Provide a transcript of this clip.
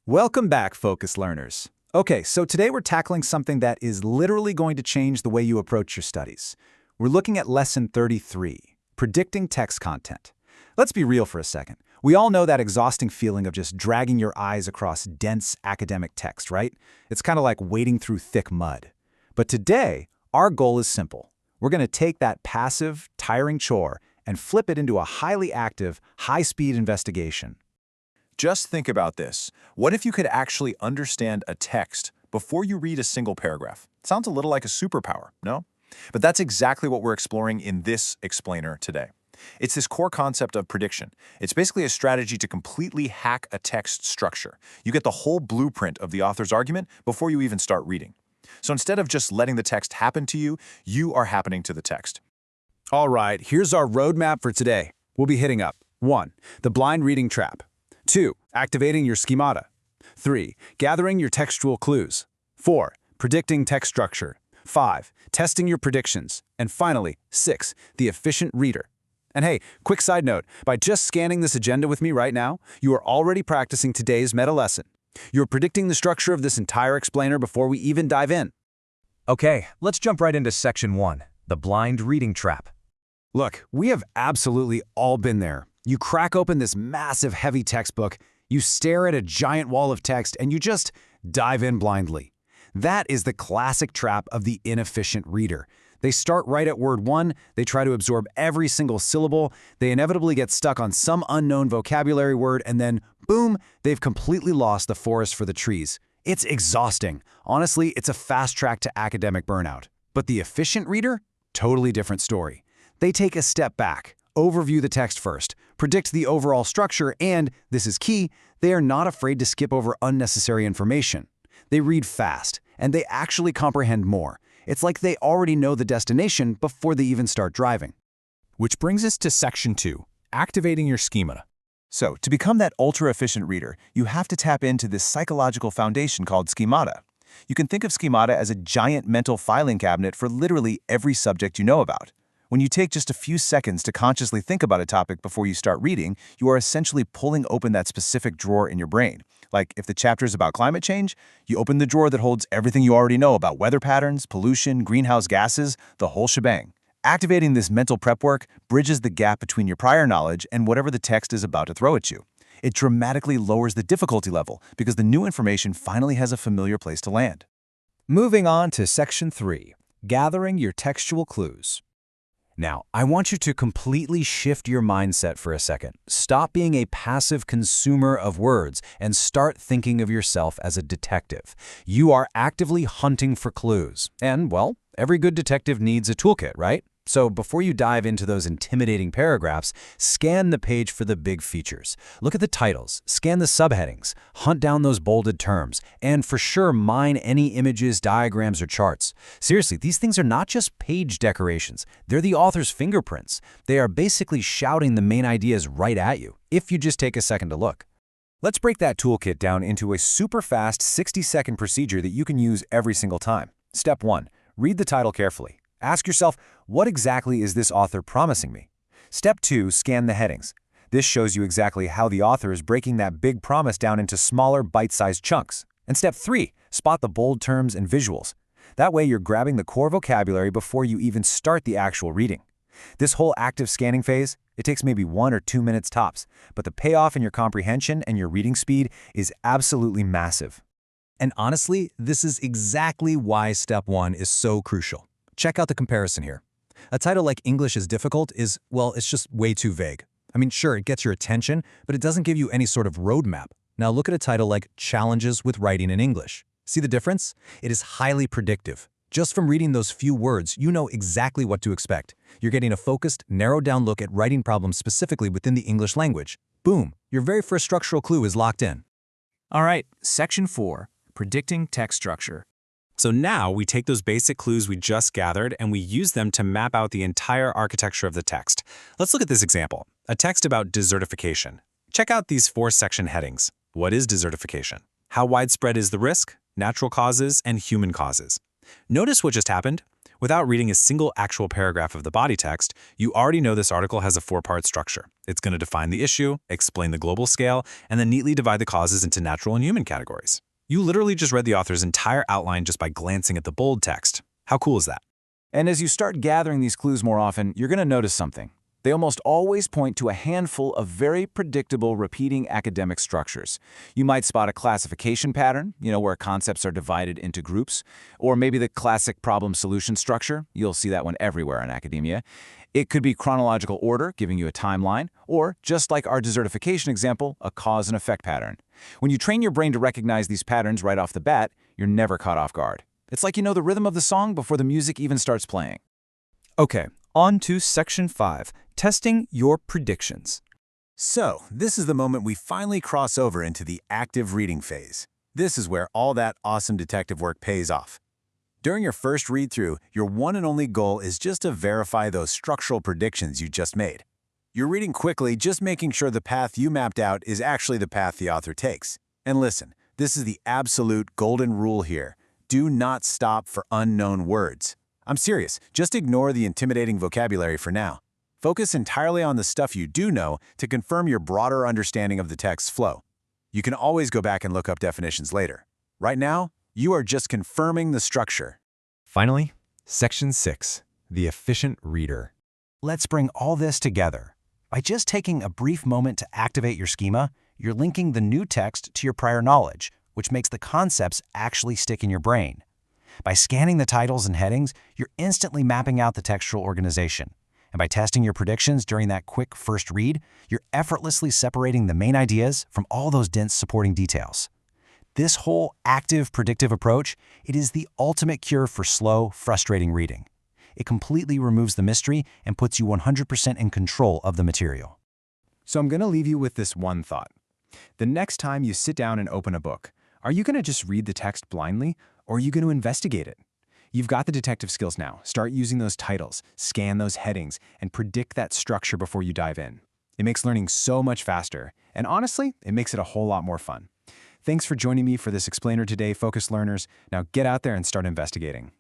Welcome back, Focus Learners. Okay, so today we're tackling something that is literally going to change the way you approach your studies. We're looking at Lesson 33, Predicting Text Content. Let's be real for a second. We all know that exhausting feeling of just dragging your eyes across dense academic text, right? It's kind of like wading through thick mud. But today, our goal is simple. We're going to take that passive, tiring chore and flip it into a highly active, high-speed investigation. Just think about this. What if you could actually understand a text before you read a single paragraph? Sounds a little like a superpower, no? But that's exactly what we're exploring in this explainer today. It's this core concept of prediction. It's basically a strategy to completely hack a text structure. You get the whole blueprint of the author's argument before you even start reading. So instead of just letting the text happen to you, you are happening to the text. All right, here's our roadmap for today. We'll be hitting up 1. The blind reading trap. 2. Activating your schemata. 3. Gathering your textual clues. 4. Predicting text structure. 5. Testing your predictions. And finally, 6. The efficient reader. And hey, quick side note, by just scanning this agenda with me right now, you are already practicing today's meta lesson. You're predicting the structure of this entire explainer before we even dive in. Okay, let's jump right into Section 1, the blind reading trap. Look, we have absolutely all been there. You crack open this massive, heavy textbook, you stare at a giant wall of text, and you just dive in blindly. That is the classic trap of the inefficient reader. They start right at word 1, they try to absorb every single syllable, they inevitably get stuck on some unknown vocabulary word, and then, boom, they've completely lost the forest for the trees. It's exhausting. Honestly, it's a fast track to academic burnout. But the efficient reader? Totally different story. They take a step back, overview the text first, predict the overall structure, and, this is key, they are not afraid to skip over unnecessary information. They read fast, and they actually comprehend more. It's like they already know the destination before they even start driving. Which brings us to Section 2, activating your schemata. So, to become that ultra-efficient reader, you have to tap into this psychological foundation called schemata. You can think of schemata as a giant mental filing cabinet for literally every subject you know about. When you take just a few seconds to consciously think about a topic before you start reading, you are essentially pulling open that specific drawer in your brain. Like if the chapter is about climate change, you open the drawer that holds everything you already know about weather patterns, pollution, greenhouse gases, the whole shebang. Activating this mental prep work bridges the gap between your prior knowledge and whatever the text is about to throw at you. It dramatically lowers the difficulty level because the new information finally has a familiar place to land. Moving on to Section 3, gathering your textual clues. Now, I want you to completely shift your mindset for a second. Stop being a passive consumer of words and start thinking of yourself as a detective. You are actively hunting for clues. And, well, every good detective needs a toolkit, right? So before you dive into those intimidating paragraphs, scan the page for the big features. Look at the titles, scan the subheadings, hunt down those bolded terms, and for sure mine any images, diagrams, or charts. Seriously, these things are not just page decorations. They're the author's fingerprints. They are basically shouting the main ideas right at you, if you just take a second to look. Let's break that toolkit down into a super fast 60-second procedure that you can use every single time. Step 1. Read the title carefully. Ask yourself, what exactly is this author promising me? Step 2, scan the headings. This shows you exactly how the author is breaking that big promise down into smaller, bite-sized chunks. And Step 3, spot the bold terms and visuals. That way you're grabbing the core vocabulary before you even start the actual reading. This whole active scanning phase, it takes maybe 1 or 2 minutes tops, but the payoff in your comprehension and your reading speed is absolutely massive. And honestly, this is exactly why Step 1 is so crucial. Check out the comparison here. A title like English is Difficult is, well, it's just way too vague. I mean, sure, it gets your attention, but it doesn't give you any sort of roadmap. Now look at a title like Challenges with Writing in English. See the difference? It is highly predictive. Just from reading those few words, you know exactly what to expect. You're getting a focused, narrowed-down look at writing problems specifically within the English language. Boom, your very first structural clue is locked in. All right, Section 4, Predicting Text Structure. So now we take those basic clues we just gathered and we use them to map out the entire architecture of the text. Let's look at this example, a text about desertification. Check out these 4 section headings. What is desertification? How widespread is the risk? Natural causes and human causes. Notice what just happened. Without reading a single actual paragraph of the body text, you already know this article has a four-part structure. It's going to define the issue, explain the global scale, and then neatly divide the causes into natural and human categories. You literally just read the author's entire outline just by glancing at the bold text. How cool is that? And as you start gathering these clues more often, you're going to notice something. They almost always point to a handful of very predictable repeating academic structures. You might spot a classification pattern, where concepts are divided into groups, or maybe the classic problem-solution structure. You'll see that one everywhere in academia. It could be chronological order, giving you a timeline, or, just like our desertification example, a cause and effect pattern. When you train your brain to recognize these patterns right off the bat, you're never caught off guard. It's like you know the rhythm of the song before the music even starts playing. Okay, on to Section 5, testing your predictions. So, this is the moment we finally cross over into the active reading phase. This is where all that awesome detective work pays off. During your first read-through, your one and only goal is just to verify those structural predictions you just made. You're reading quickly, just making sure the path you mapped out is actually the path the author takes. And listen, this is the absolute golden rule here. Do not stop for unknown words. I'm serious, just ignore the intimidating vocabulary for now. Focus entirely on the stuff you do know to confirm your broader understanding of the text's flow. You can always go back and look up definitions later. Right now, you are just confirming the structure. Finally, Section 6, the efficient reader. Let's bring all this together. By just taking a brief moment to activate your schema, you're linking the new text to your prior knowledge, which makes the concepts actually stick in your brain. By scanning the titles and headings, you're instantly mapping out the textual organization. And by testing your predictions during that quick first read, you're effortlessly separating the main ideas from all those dense supporting details. This whole active predictive approach, it is the ultimate cure for slow, frustrating reading. It completely removes the mystery and puts you 100% in control of the material. So I'm going to leave you with this one thought. The next time you sit down and open a book, are you going to just read the text blindly, or are you going to investigate it? You've got the detective skills now. Start using those titles, scan those headings, and predict that structure before you dive in. It makes learning so much faster, and honestly, it makes it a whole lot more fun. Thanks for joining me for this explainer today, Focused Learners. Now get out there and start investigating.